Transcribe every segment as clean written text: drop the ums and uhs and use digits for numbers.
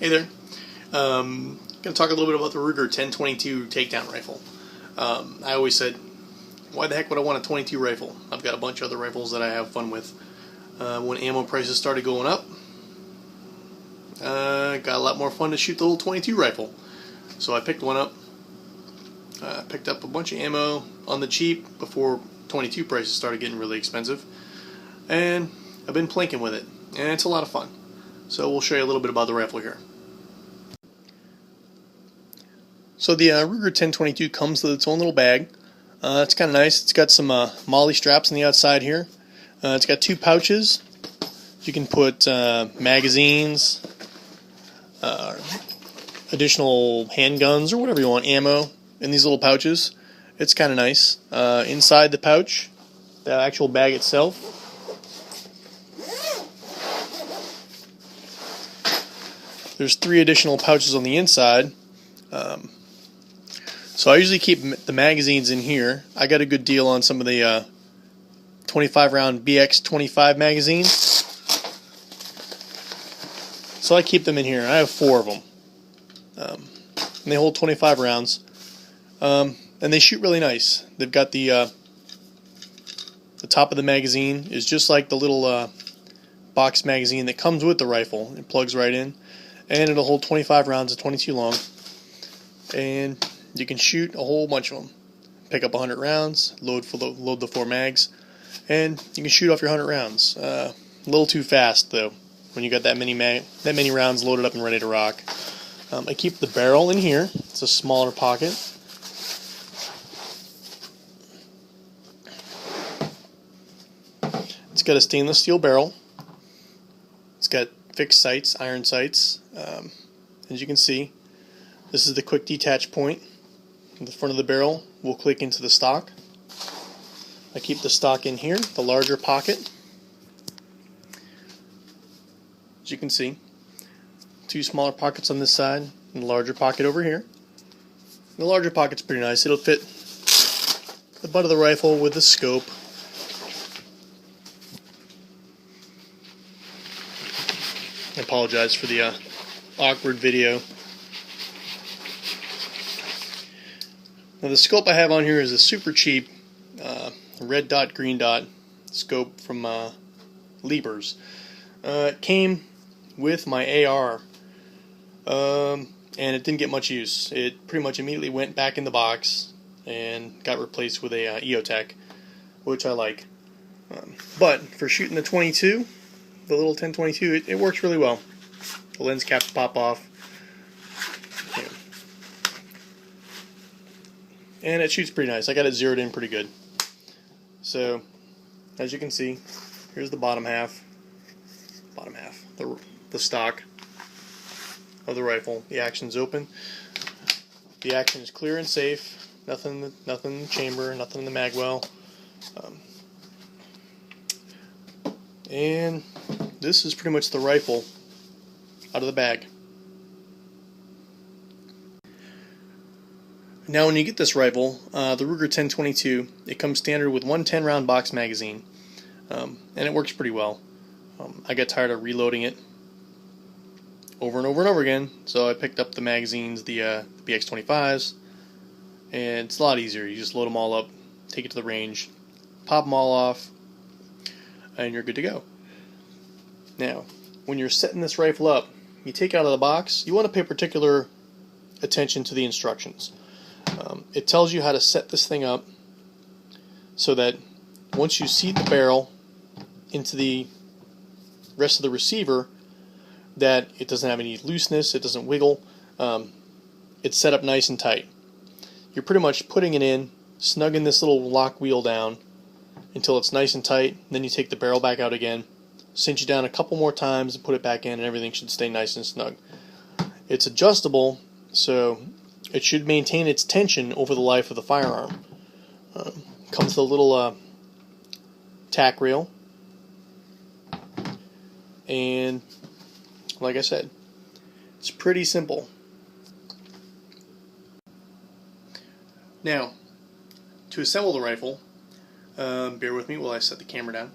Hey there. Going to talk a little bit about the Ruger 10/22 takedown rifle. I always said, why the heck would I want a .22 rifle? I've got a bunch of other rifles that I have fun with. When ammo prices started going up, got a lot more fun to shoot the little .22 rifle. So I picked one up. Picked up a bunch of ammo on the cheap before .22 prices started getting really expensive. And I've been plinking with it. And it's a lot of fun. So we'll show you a little bit about the rifle here. So the Ruger 10/22 comes with its own little bag. It's kind of nice. It's got some MOLLE straps on the outside here. It's got two pouches. You can put magazines, additional handguns, or whatever you want, ammo in these little pouches. It's kind of nice. Inside the pouch, the actual bag itself, there's 3 additional pouches on the inside. So I usually keep the magazines in here. I got a good deal on some of the 25 round BX25 magazines. So I keep them in here. I have 4 of them. And they hold 25 rounds. And they shoot really nice. They've got the top of the magazine is just like the little box magazine that comes with the rifle. It plugs right in. And it'll hold 25 rounds at .22 long. And you can shoot a whole bunch of them. Pick up 100 rounds, load the 4 mags, and you can shoot off your 100 rounds. A little too fast though, when you got that many rounds loaded up and ready to rock. I keep the barrel in here. It's a smaller pocket. It's got a stainless steel barrel. It's got fixed sights, iron sights. As you can see, this is the quick detach point. The front of the barrel will click into the stock. I keep the stock in here, the larger pocket. As you can see, 2 smaller pockets on this side and the larger pocket over here. The larger pocket's pretty nice. It'll fit the butt of the rifle with the scope. I apologize for the awkward video. Now the scope I have on here is a super cheap red dot, green dot scope from Liebers. It came with my AR, and it didn't get much use. It pretty much immediately went back in the box and got replaced with a EOTech, which I like. But for shooting the .22, the little 10/22, it works really well. The lens caps pop off. And it shoots pretty nice. I got it zeroed in pretty good. So, as you can see, here's the bottom half, the stock of the rifle. The action's open. The action is clear and safe. Nothing in the chamber, nothing in the mag well. And this is pretty much the rifle out of the bag. Now when you get this rifle, the Ruger 10/22, it comes standard with 1 10-round box magazine, and it works pretty well. I got tired of reloading it over and over and over again, so I picked up the magazines, the BX25s, and it's a lot easier. You just load them all up, take it to the range, pop them all off, and you're good to go. Now, when you're setting this rifle up, you take it out of the box, you want to pay particular attention to the instructions. It tells you how to set this thing up so that once you seat the barrel into the rest of the receiver, that it doesn't have any looseness, it doesn't wiggle, it's set up nice and tight. You're pretty much putting it in, snugging this little lock wheel down until it's nice and tight, then you take the barrel back out again, cinch it down a couple more times and put it back in, and everything should stay nice and snug. It's adjustable, so it should maintain its tension over the life of the firearm. Comes with a little tack rail, and like I said, it's pretty simple. Now, to assemble the rifle, bear with me while I set the camera down.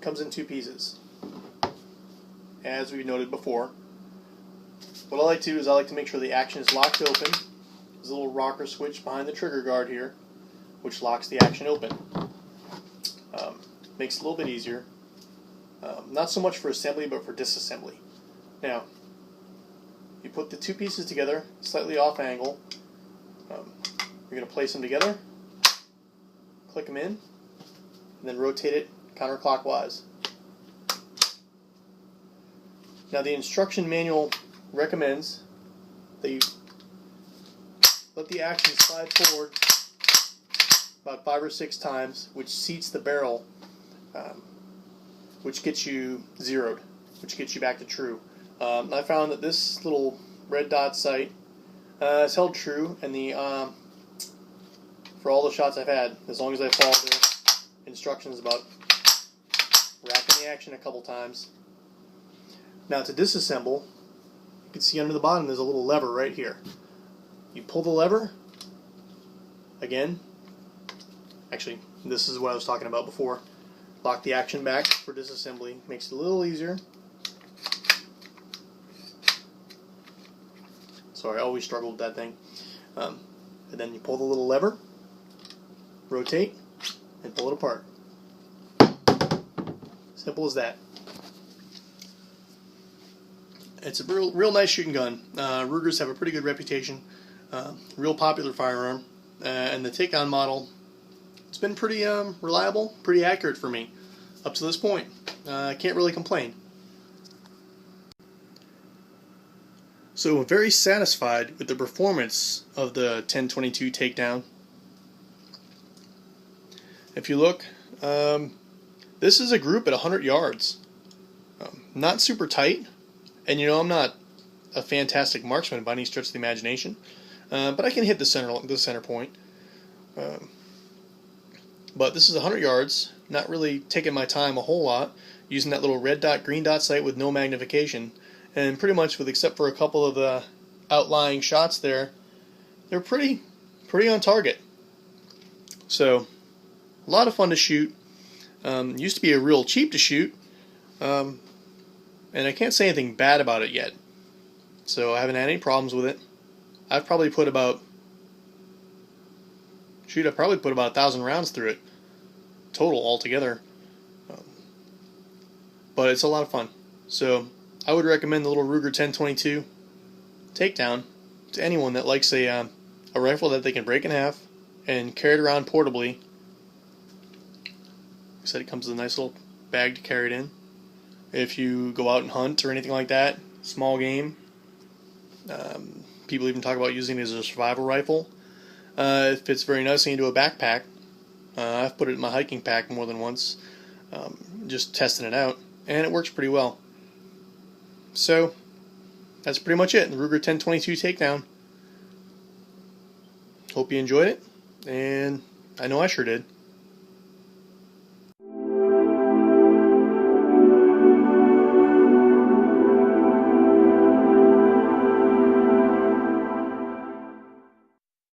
comes in two pieces, as we noted before. What I like to do is I like to make sure the action is locked open. There's a little rocker switch behind the trigger guard here, which locks the action open. Makes it a little bit easier. Not so much for assembly, but for disassembly. Now, you put the two pieces together, slightly off angle. You're going to place them together, click them in, and then rotate it counterclockwise. Now the instruction manual recommends that you let the action slide forward about 5 or 6 times, which seats the barrel, which gets you zeroed, which gets you back to true. I found that this little red dot sight has held true, and for all the shots I've had, as long as I follow the instructions about racking the action a couple times. Now to disassemble, you can see under the bottom there's a little lever right here. You pull the lever, again, actually this is what I was talking about before, lock the action back for disassembly, makes it a little easier. Sorry, I always struggle with that thing. And then you pull the little lever, rotate, and pull it apart. Simple as that. It's a real nice shooting gun. Rugers have a pretty good reputation. Real popular firearm. And the Takedown model, it's been pretty reliable, pretty accurate for me up to this point. I can't really complain. So I'm very satisfied with the performance of the 1022 Takedown. If you look, this is a group at 100 yards. Not super tight, and I'm not a fantastic marksman by any stretch of the imagination, but I can hit the center point. But this is 100 yards, not really taking my time a whole lot, using that little red dot, green dot sight with no magnification, and pretty much except for a couple of the outlying shots there, they're pretty on target. So, a lot of fun to shoot. Used to be a real cheap to shoot, and I can't say anything bad about it yet. So I haven't had any problems with it. I've probably put about 1,000 rounds through it total altogether. But it's a lot of fun. So I would recommend the little Ruger 1022 Takedown to anyone that likes a rifle that they can break in half and carry it around portably. Like I said, it comes with a nice little bag to carry it in. If you go out and hunt or anything like that, small game, people even talk about using it as a survival rifle. It fits very nicely into a backpack. I've put it in my hiking pack more than once, just testing it out, and it works pretty well. So, that's pretty much it, the Ruger 1022 Takedown. Hope you enjoyed it, and I know I sure did.